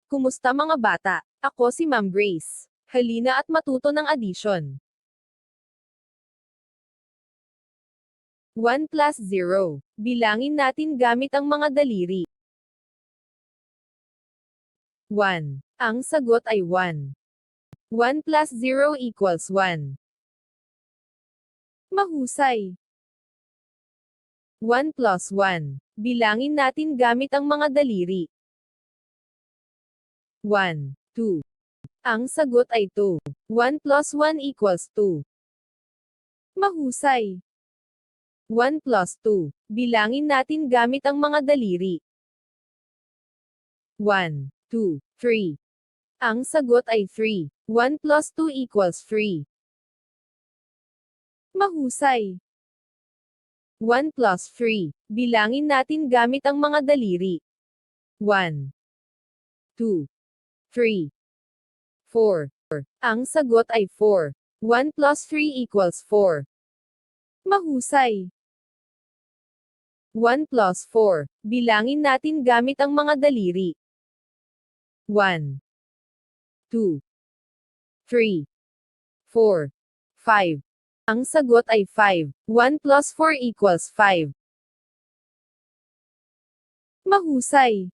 Kumusta mga bata? Ako si Ma'am Grace. Halina at matuto ng addition. 1 plus 0. Bilangin natin gamit ang mga daliri. 1. Ang sagot ay 1. 1 plus 0 equals 1. Mahusay. 1 plus 1. Bilangin natin gamit ang mga daliri. 1, 2. Ang sagot ay 2. 1 plus 1 equals 2. Mahusay. 1 plus 2. Bilangin natin gamit ang mga daliri. 1, 2, 3. Ang sagot ay 3. 1 plus 2 equals 3. Mahusay. 1 plus 3. Bilangin natin gamit ang mga daliri. 1, 2, 3, 4. Ang sagot ay 4. 1 plus 3 equals 4. Mahusay. 1 plus 4. Bilangin natin gamit ang mga daliri. 1, 2, 3, 4, 5. Ang sagot ay 5. 1 plus 4 equals 5. Mahusay.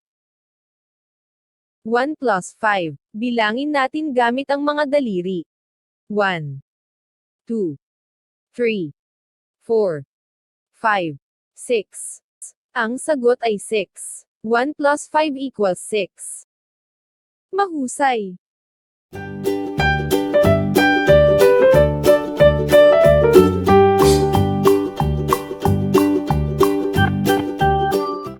1 plus 5. Bilangin natin gamit ang mga daliri. 1, 2, 3, 4, 5, 6. Ang sagot ay 6. 1 plus 5 equals 6. Mahusay.